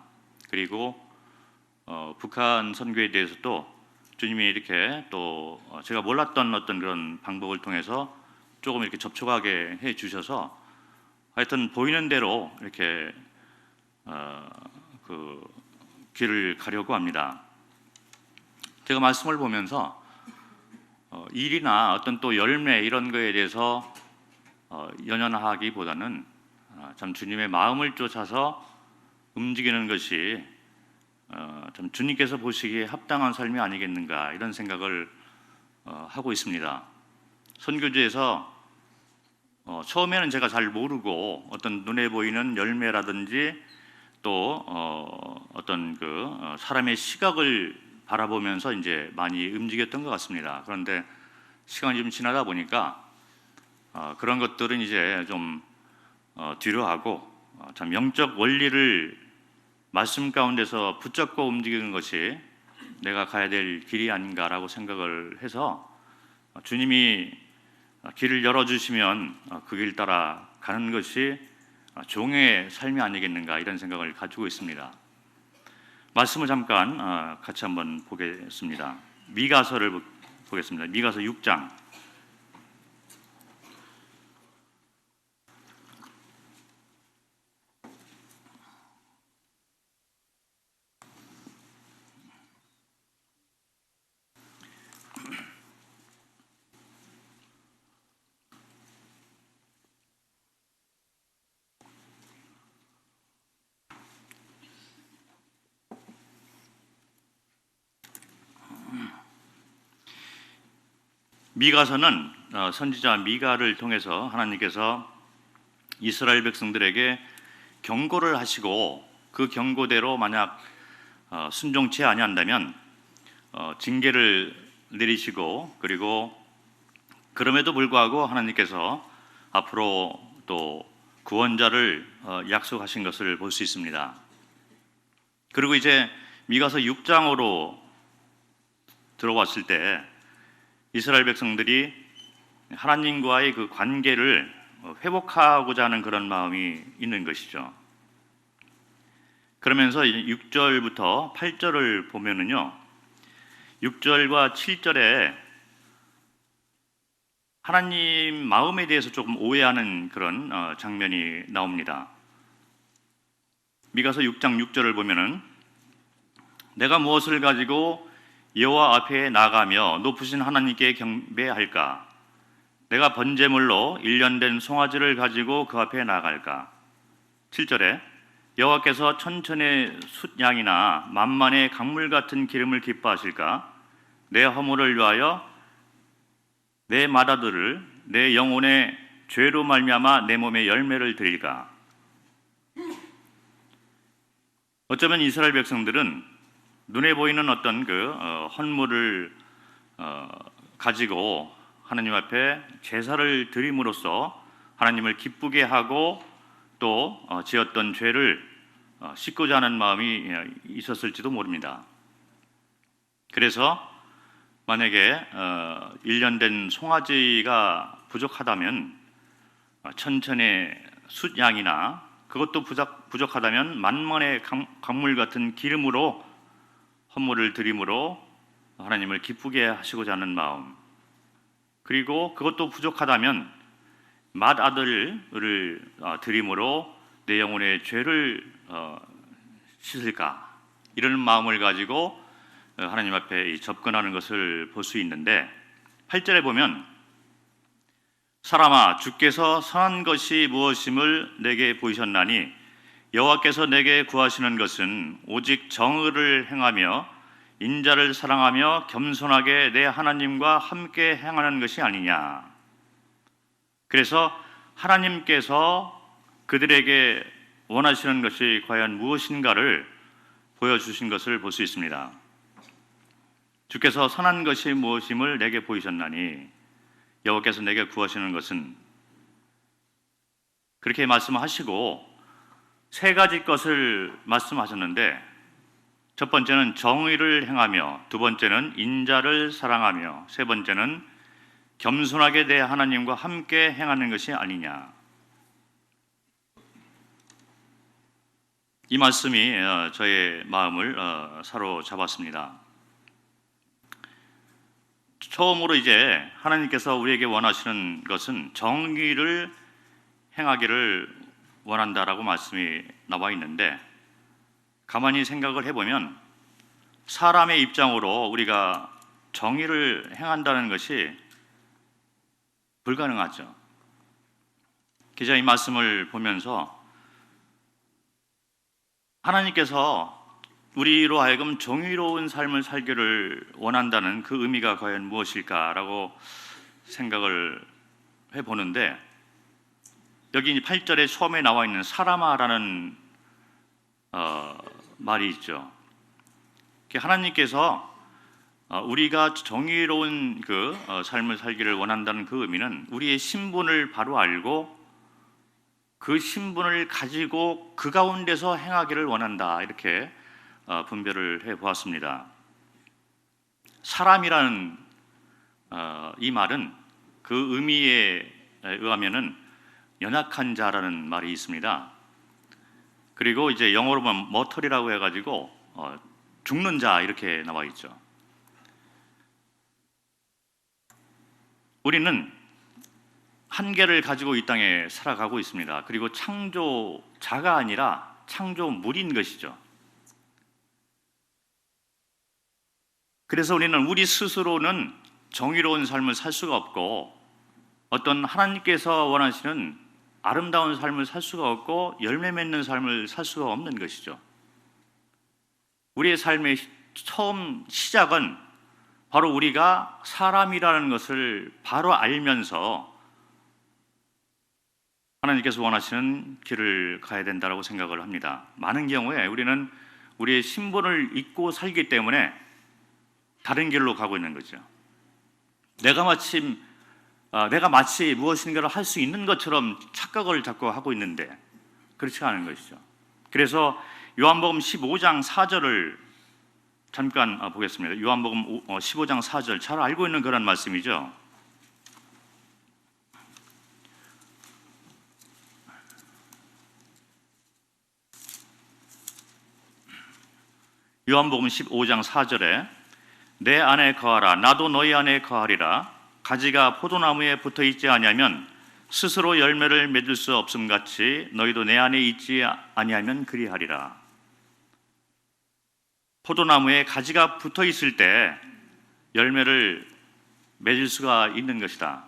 그리고 북한 선교에 대해서도 주님이 이렇게 또 제가 몰랐던 어떤 그런 방법을 통해서 조금 이렇게 접촉하게 해 주셔서 하여튼 보이는 대로 이렇게 그 길을 가려고 합니다. 제가 말씀을 보면서 일이나 어떤 또 열매 이런 거에 대해서 연연하기보다는 참 주님의 마음을 쫓아서 움직이는 것이 참 주님께서 보시기에 합당한 삶이 아니겠는가 이런 생각을 하고 있습니다. 선교지에서 처음에는 제가 잘 모르고 어떤 눈에 보이는 열매라든지 또 어떤 그 사람의 시각을 바라보면서 이제 많이 움직였던 것 같습니다. 그런데 시간이 좀 지나다 보니까 그런 것들은 이제 좀 뒤로 하고 참 영적 원리를 말씀 가운데서 붙잡고 움직이는 것이 내가 가야 될 길이 아닌가라고 생각을 해서 주님이 길을 열어주시면 그 길 따라 가는 것이 종의 삶이 아니겠는가 이런 생각을 가지고 있습니다. 말씀을 잠깐 같이 한번 보겠습니다. 미가서를 보겠습니다. 미가서 6장. 미가서는 선지자 미가를 통해서 하나님께서 이스라엘 백성들에게 경고를 하시고 그 경고대로 만약 순종치 아니한다면 징계를 내리시고, 그리고 그럼에도 불구하고 하나님께서 앞으로 또 구원자를 약속하신 것을 볼 수 있습니다. 그리고 이제 미가서 6장으로 들어왔을 때 이스라엘 백성들이 하나님과의 그 관계를 회복하고자 하는 그런 마음이 있는 것이죠. 그러면서 6절부터 8절을 보면은요, 6절과 7절에 하나님 마음에 대해서 조금 오해하는 그런 장면이 나옵니다. 미가서 6장 6절을 보면은 내가 무엇을 가지고 여호와 앞에 나가며 높으신 하나님께 경배할까? 내가 번제물로 1년 된 송아지를 가지고 그 앞에 나갈까? 7절에 여호와께서 천천의 숫양이나 만만의 강물 같은 기름을 기뻐하실까? 내 허물을 위하여 내 맏아들을 내 영혼의 죄로 말미암아 내 몸에 열매를 드릴까? 어쩌면 이스라엘 백성들은 눈에 보이는 어떤 그 헌물을 가지고 하나님 앞에 제사를 드림으로써 하나님을 기쁘게 하고 또 지었던 죄를 씻고자 하는 마음이 있었을지도 모릅니다. 그래서 만약에 1년 된 송아지가 부족하다면 천천의 숫양이나 그것도 부족하다면 만만의 강물 같은 기름으로 헌물을 드림으로 하나님을 기쁘게 하시고자 하는 마음, 그리고 그것도 부족하다면 맏아들을 드림으로 내 영혼의 죄를 씻을까, 이런 마음을 가지고 하나님 앞에 접근하는 것을 볼 수 있는데, 8절에 보면 사람아 주께서 선한 것이 무엇임을 내게 보이셨나니 여호와께서 내게 구하시는 것은 오직 정의를 행하며 인자를 사랑하며 겸손하게 내 하나님과 함께 행하는 것이 아니냐. 그래서 하나님께서 그들에게 원하시는 것이 과연 무엇인가를 보여주신 것을 볼 수 있습니다. 주께서 선한 것이 무엇임을 내게 보이셨나니 여호와께서 내게 구하시는 것은, 그렇게 말씀하시고 세 가지 것을 말씀하셨는데, 첫 번째는 정의를 행하며, 두 번째는 인자를 사랑하며, 세 번째는 겸손하게 내 하나님과 함께 행하는 것이 아니냐. 이 말씀이 저의 마음을 사로잡았습니다. 처음으로 이제 하나님께서 우리에게 원하시는 것은 정의를 행하기를 원한다라고 말씀이 나와 있는데, 가만히 생각을 해보면 사람의 입장으로 우리가 정의를 행한다는 것이 불가능하죠. 기자 이 말씀을 보면서 하나님께서 우리로 하여금 정의로운 삶을 살기를 원한다는 그 의미가 과연 무엇일까라고 생각을 해보는데, 여기 8절에 처음에 나와 있는 사람아라는 말이 있죠. 하나님께서 우리가 정의로운 그 삶을 살기를 원한다는 그 의미는 우리의 신분을 바로 알고 그 신분을 가지고 그 가운데서 행하기를 원한다, 이렇게 분별을 해보았습니다. 사람이라는 이 말은 그 의미에 의하면은 연약한 자라는 말이 있습니다. 그리고 이제 영어로 보면 머털이라고 해가지고 죽는 자, 이렇게 나와 있죠. 우리는 한계를 가지고 이 땅에 살아가고 있습니다. 그리고 창조자가 아니라 창조물인 것이죠. 그래서 우리는 우리 스스로는 정의로운 삶을 살 수가 없고, 어떤 하나님께서 원하시는 아름다운 삶을 살 수가 없고, 열매 맺는 삶을 살 수가 없는 것이죠. 우리의 삶의 처음 시작은 바로 우리가 사람이라는 것을 바로 알면서 하나님께서 원하시는 길을 가야 된다고 생각을 합니다. 많은 경우에 우리는 우리의 신분을 잊고 살기 때문에 다른 길로 가고 있는 거죠. 내가 마치 무엇인가를 할 수 있는 것처럼 착각을 자꾸 하고 있는데 그렇지 않은 것이죠. 그래서 요한복음 15장 4절을 잠깐 보겠습니다. 요한복음 15장 4절, 잘 알고 있는 그런 말씀이죠. 요한복음 15장 4절에 내 안에 거하라 나도 너희 안에 거하리라. 가지가 포도나무에 붙어 있지 아니하면 스스로 열매를 맺을 수 없음 같이 너희도 내 안에 있지 아니하면 그리하리라. 포도나무에 가지가 붙어 있을 때 열매를 맺을 수가 있는 것이다.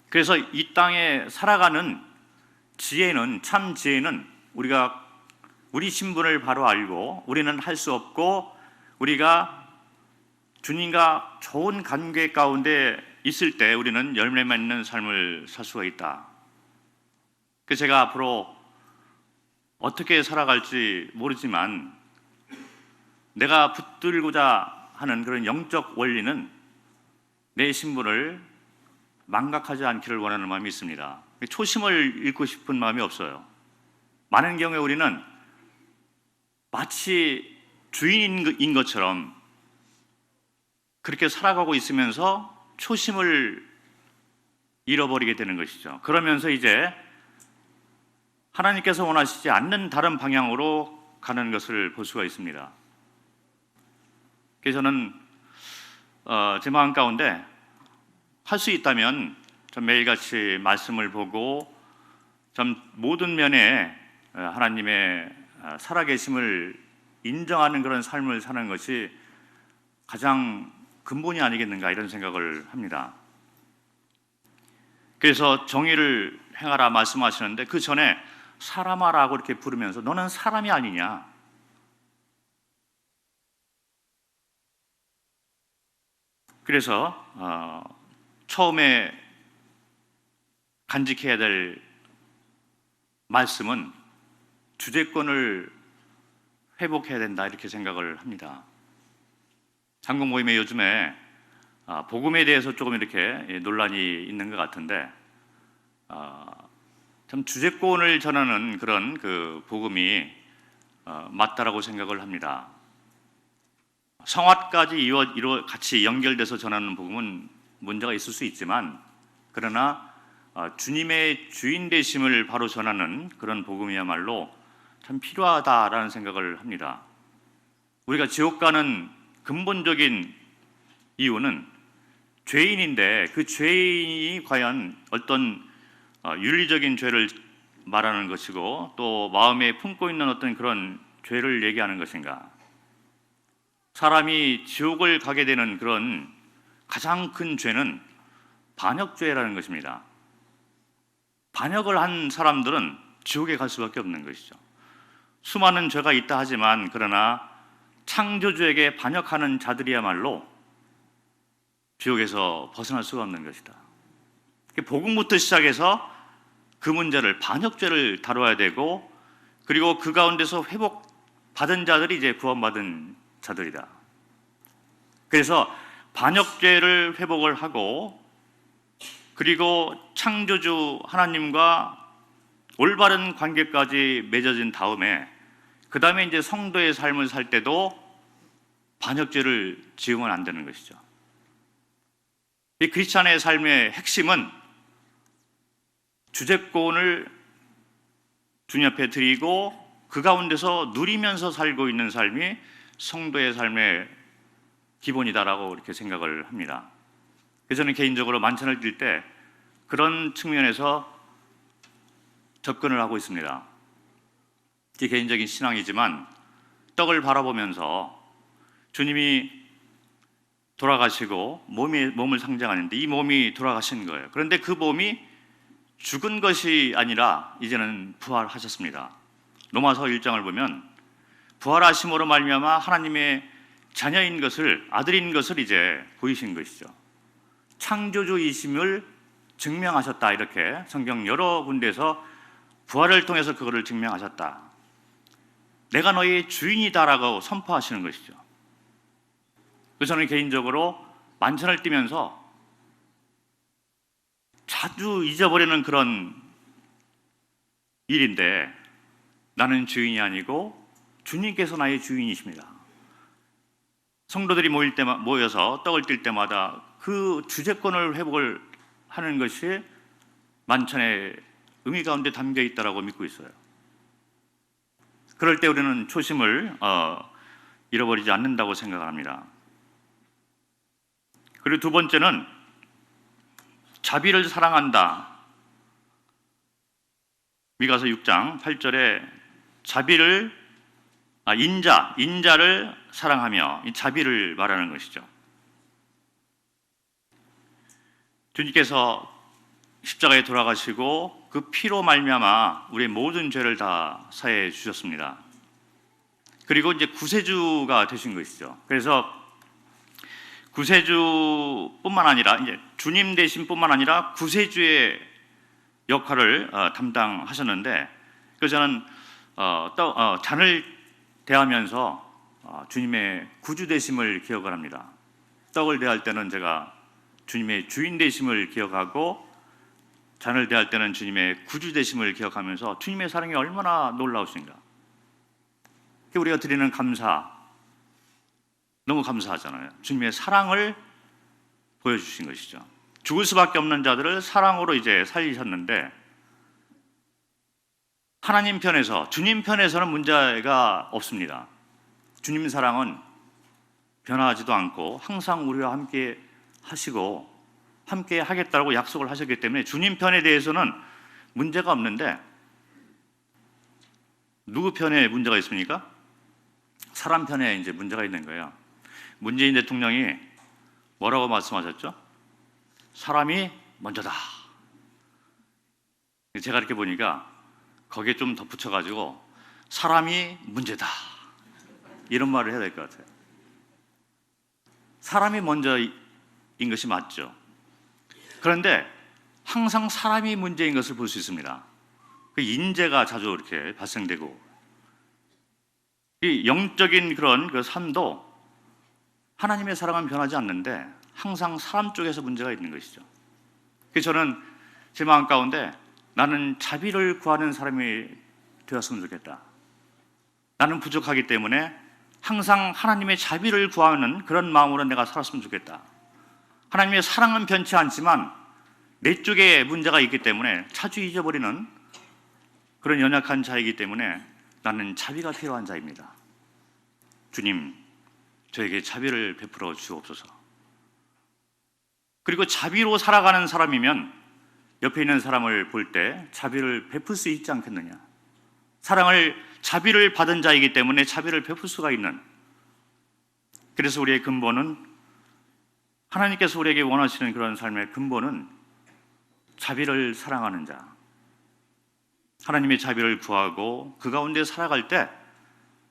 그래서 이 땅에 살아가는 지혜는, 참 지혜는 우리 신분을 바로 알고 우리는 할 수 없고 우리가 주님과 좋은 관계 가운데 있을 때 우리는 열매 맺는 삶을 살 수가 있다. 그래서 제가 앞으로 어떻게 살아갈지 모르지만 내가 붙들고자 하는 그런 영적 원리는 내 신분을 망각하지 않기를 원하는 마음이 있습니다. 초심을 잃고 싶은 마음이 없어요. 많은 경우에 우리는 마치 주인인 것처럼 그렇게 살아가고 있으면서 초심을 잃어버리게 되는 것이죠. 그러면서 이제 하나님께서 원하시지 않는 다른 방향으로 가는 것을 볼 수가 있습니다. 그래서 저는 제 마음 가운데 할 수 있다면 좀 매일같이 말씀을 보고 좀 모든 면에 하나님의 살아계심을 인정하는 그런 삶을 사는 것이 가장 근본이 아니겠는가 이런 생각을 합니다. 그래서 정의를 행하라 말씀하시는데 그 전에 사람아라고 이렇게 부르면서 너는 사람이 아니냐, 그래서 처음에 간직해야 될 말씀은 주제권을 회복해야 된다 이렇게 생각을 합니다. 한국 모임에 요즘에 복음에 대해서 조금 이렇게 논란이 있는 것 같은데 참 주제권을 전하는 그런 그 복음이 맞다라고 생각을 합니다. 성화까지 같이 연결돼서 전하는 복음은 문제가 있을 수 있지만 그러나 주님의 주인 되심을 바로 전하는 그런 복음이야말로 참 필요하다라는 생각을 합니다. 우리가 지옥 가는 근본적인 이유는 죄인인데 그 죄인이 과연 어떤 윤리적인 죄를 말하는 것이고 또 마음에 품고 있는 어떤 그런 죄를 얘기하는 것인가? 사람이 지옥을 가게 되는 그런 가장 큰 죄는 반역죄라는 것입니다. 반역을 한 사람들은 지옥에 갈 수밖에 없는 것이죠. 수많은 죄가 있다 하지만 그러나 창조주에게 반역하는 자들이야말로 지옥에서 벗어날 수가 없는 것이다. 복음부터 시작해서 그 문제를, 반역죄를 다뤄야 되고 그리고 그 가운데서 회복받은 자들이 이제 구원받은 자들이다. 그래서 반역죄를 회복을 하고 그리고 창조주 하나님과 올바른 관계까지 맺어진 다음에 그 다음에 이제 성도의 삶을 살 때도 반역죄를 지으면 안 되는 것이죠. 이 크리스찬의 삶의 핵심은 주제권을 주님 앞에 드리고 그 가운데서 누리면서 살고 있는 삶이 성도의 삶의 기본이다라고 이렇게 생각을 합니다. 그래서 저는 개인적으로 만찬을 드릴 때 그런 측면에서 접근을 하고 있습니다. 제 개인적인 신앙이지만 떡을 바라보면서 주님이 돌아가시고 몸을 상징하는데 이 몸이 돌아가신 거예요. 그런데 그 몸이 죽은 것이 아니라 이제는 부활하셨습니다. 로마서 1장을 보면 부활하심으로 말미암아 하나님의 자녀인 것을, 아들인 것을 이제 보이신 것이죠. 창조주이심을 증명하셨다 이렇게 성경 여러 군데에서 부활을 통해서 그거를 증명하셨다. 내가 너의 주인이다라고 선포하시는 것이죠. 그래서 저는 개인적으로 만찬을 띠면서 자주 잊어버리는 그런 일인데, 나는 주인이 아니고 주님께서 나의 주인이십니다. 성도들이 모여서 떡을 뛸 때마다 그 주재권을 회복을 하는 것이 만찬의 의미 가운데 담겨 있다고 믿고 있어요. 그럴 때 우리는 초심을 잃어버리지 않는다고 생각을 합니다. 그리고 두 번째는 자비를 사랑한다. 미가서 6장 8절에 인자를 사랑하며 이 자비를 말하는 것이죠. 주님께서 십자가에 돌아가시고 그 피로 말미암아 우리의 모든 죄를 다 사해 주셨습니다. 그리고 이제 구세주가 되신 것이죠. 그래서 구세주뿐만 아니라 이제 주님 되신뿐만 아니라 구세주의 역할을 담당하셨는데, 그래서 저는 잔을 대하면서 주님의 구주 되심을 기억을 합니다. 떡을 대할 때는 제가 주님의 주인 되심을 기억하고, 잔을 대할 때는 주님의 구주 되심을 기억하면서 주님의 사랑이 얼마나 놀라우신가. 우리가 드리는 감사, 너무 감사하잖아요. 주님의 사랑을 보여주신 것이죠. 죽을 수밖에 없는 자들을 사랑으로 이제 살리셨는데, 하나님 편에서, 주님 편에서는 문제가 없습니다. 주님 사랑은 변화하지도 않고 항상 우리와 함께 하시고 함께 하겠다고 약속을 하셨기 때문에 주님 편에 대해서는 문제가 없는데, 누구 편에 문제가 있습니까? 사람 편에 이제 문제가 있는 거예요. 문재인 대통령이 뭐라고 말씀하셨죠? 사람이 먼저다. 제가 이렇게 보니까 거기에 좀 덧붙여가지고 사람이 문제다, 이런 말을 해야 될 것 같아요. 사람이 먼저인 것이 맞죠. 그런데 항상 사람이 문제인 것을 볼 수 있습니다. 그 인재가 자주 이렇게 발생되고, 이 영적인 그런 그 삶도 하나님의 사랑은 변하지 않는데 항상 사람 쪽에서 문제가 있는 것이죠. 그래서 저는 제 마음 가운데 나는 자비를 구하는 사람이 되었으면 좋겠다. 나는 부족하기 때문에 항상 하나님의 자비를 구하는 그런 마음으로 내가 살았으면 좋겠다. 하나님의 사랑은 변치 않지만 내 쪽에 문제가 있기 때문에 자주 잊어버리는 그런 연약한 자이기 때문에 나는 자비가 필요한 자입니다. 주님, 저에게 자비를 베풀어 주옵소서. 그리고 자비로 살아가는 사람이면 옆에 있는 사람을 볼 때 자비를 베풀 수 있지 않겠느냐. 자비를 받은 자이기 때문에 자비를 베풀 수가 있는, 그래서 우리의 근본은, 하나님께서 우리에게 원하시는 그런 삶의 근본은 자비를 사랑하는 자, 하나님의 자비를 구하고 그 가운데 살아갈 때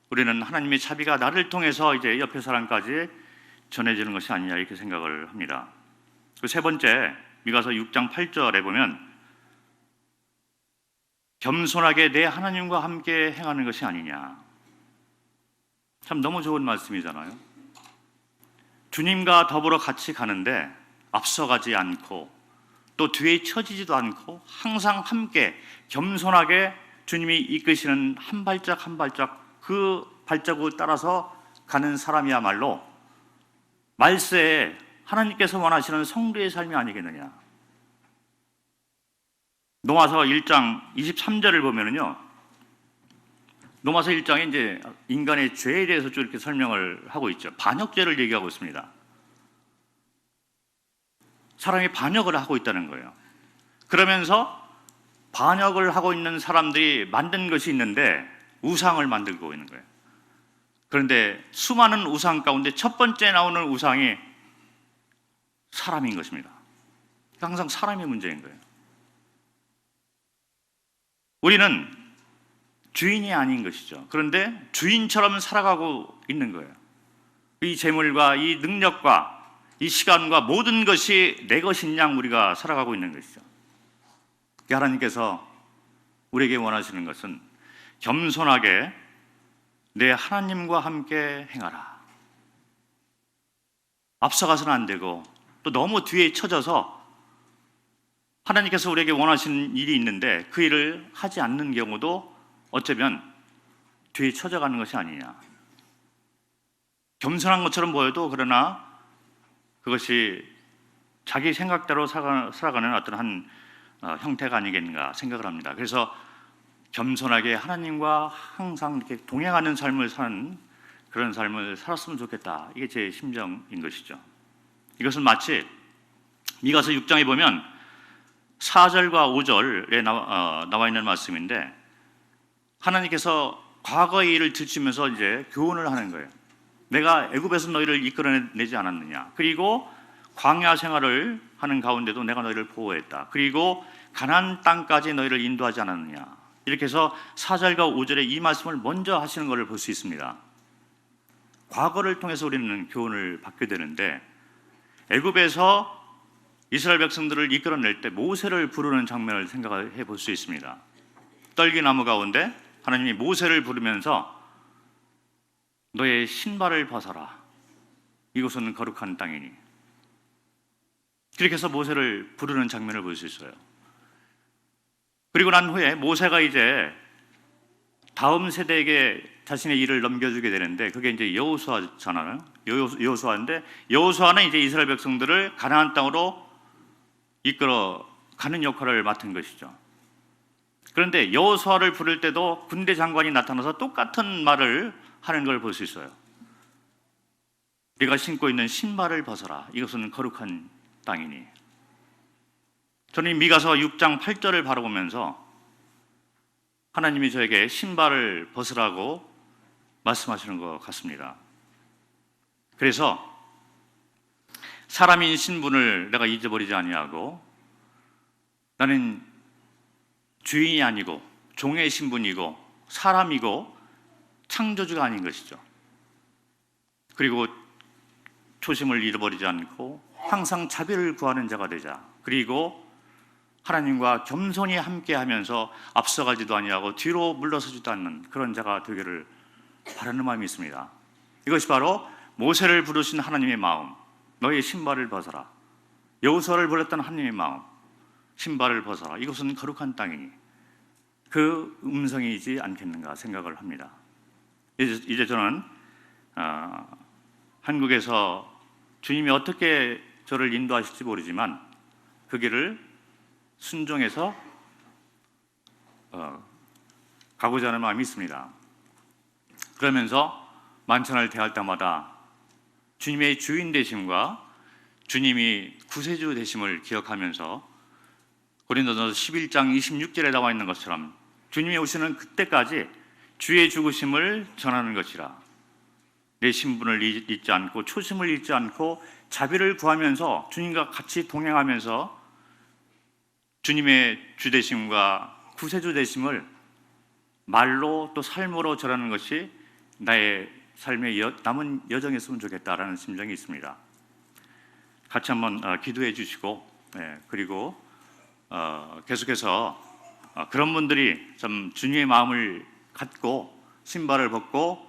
우리는 하나님의 자비가 나를 통해서 이제 옆에 사람까지 전해지는 것이 아니냐, 이렇게 생각을 합니다. 그 세 번째, 미가서 6장 8절에 보면 겸손하게 내 하나님과 함께 행하는 것이 아니냐. 참 너무 좋은 말씀이잖아요. 주님과 더불어 같이 가는데 앞서가지 않고 또 뒤에 처지지도 않고 항상 함께 겸손하게 주님이 이끄시는 한 발짝 한 발짝 그 발자국을 따라서 가는 사람이야말로 말세에 하나님께서 원하시는 성도의 삶이 아니겠느냐. 로마서 1장 23절을 보면은요, 로마서 1장에 이제 인간의 죄에 대해서 쭉 이렇게 설명을 하고 있죠. 반역죄를 얘기하고 있습니다. 사람이 반역을 하고 있다는 거예요. 그러면서 반역을 하고 있는 사람들이 만든 것이 있는데 우상을 만들고 있는 거예요. 그런데 수많은 우상 가운데 첫 번째 나오는 우상이 사람인 것입니다. 항상 사람이 문제인 거예요. 우리는 주인이 아닌 것이죠. 그런데 주인처럼 살아가고 있는 거예요. 이 재물과 이 능력과 이 시간과 모든 것이 내 것인 양 우리가 살아가고 있는 것이죠. 하나님께서 우리에게 원하시는 것은 겸손하게 내 하나님과 함께 행하라. 앞서가서는 안 되고 또 너무 뒤에 처져서 하나님께서 우리에게 원하시는 일이 있는데 그 일을 하지 않는 경우도 어쩌면 뒤에 처져가는 것이 아니냐. 겸손한 것처럼 보여도 그러나 그것이 자기 생각대로 살아가는 어떤 한 형태가 아니겠는가 생각을 합니다. 그래서 겸손하게 하나님과 항상 이렇게 동행하는 삶을 사는 그런 삶을 살았으면 좋겠다. 이게 제 심정인 것이죠. 이것은 마치 미가서 6장에 보면 4절과 5절에 나와 있는 말씀인데 하나님께서 과거의 일을 들추면서 이제 교훈을 하는 거예요. 내가 애굽에서 너희를 이끌어내지 않았느냐. 그리고 광야 생활을 하는 가운데도 내가 너희를 보호했다. 그리고 가나안 땅까지 너희를 인도하지 않았느냐. 이렇게 해서 4절과 5절에 이 말씀을 먼저 하시는 것을 볼 수 있습니다. 과거를 통해서 우리는 교훈을 받게 되는데 애굽에서 이스라엘 백성들을 이끌어낼 때 모세를 부르는 장면을 생각해 볼 수 있습니다. 떨기나무 가운데 하나님이 모세를 부르면서 너의 신발을 벗어라. 이곳은 거룩한 땅이니. 그렇게 해서 모세를 부르는 장면을 볼 수 있어요. 그리고 난 후에 모세가 이제 다음 세대에게 자신의 일을 넘겨주게 되는데 그게 이제 여호수아잖아요. 여호수아인데 여호수아는 이제 이스라엘 백성들을 가나안 땅으로 이끌어 가는 역할을 맡은 것이죠. 그런데 여호수아를 부를 때도 군대 장관이 나타나서 똑같은 말을 하는 걸 볼 수 있어요. 네가 신고 있는 신발을 벗어라. 이것은 거룩한 땅이니. 저는 미가서 6장 8절을 바라보면서 하나님이 저에게 신발을 벗으라고 말씀하시는 것 같습니다. 그래서 사람인 신분을 내가 잊어버리지 아니하고 나는 주인이 아니고 종의 신분이고 사람이고 창조주가 아닌 것이죠. 그리고 초심을 잃어버리지 않고 항상 자비를 구하는 자가 되자. 그리고 하나님과 겸손히 함께하면서 앞서가지도 아니하고 뒤로 물러서지도 않는 그런 자가 되기를 바라는 마음이 있습니다. 이것이 바로 모세를 부르신 하나님의 마음, 너의 신발을 벗어라. 여호수아를 불렀던 하나님의 마음, 신발을 벗어라. 이것은 거룩한 땅이니 그 음성이지 않겠는가 생각을 합니다. 이제 저는 한국에서 주님이 어떻게 저를 인도하실지 모르지만 그 길을 순종해서 가고자 하는 마음이 있습니다. 그러면서 만찬을 대할 때마다 주님의 주인 되심과 주님이 구세주 되심을 기억하면서 고린도전서 11장 26절에 나와 있는 것처럼 주님이 오시는 그때까지 주의 죽으심을 전하는 것이라. 내 신분을 잊지 않고 초심을 잊지 않고 자비를 구하면서 주님과 같이 동행하면서 주님의 주되심과 구세주 되심을 말로 또 삶으로 전하는 것이 나의 삶의 남은 여정이었으면 좋겠다라는 심정이 있습니다. 같이 한번 기도해 주시고 그리고 계속해서 그런 분들이 좀 주님의 마음을 갖고 신발을 벗고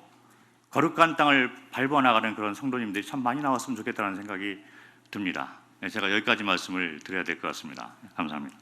거룩한 땅을 밟아 나가는 그런 성도님들이 참 많이 나왔으면 좋겠다는 생각이 듭니다. 제가 여기까지 말씀을 드려야 될 것 같습니다. 감사합니다.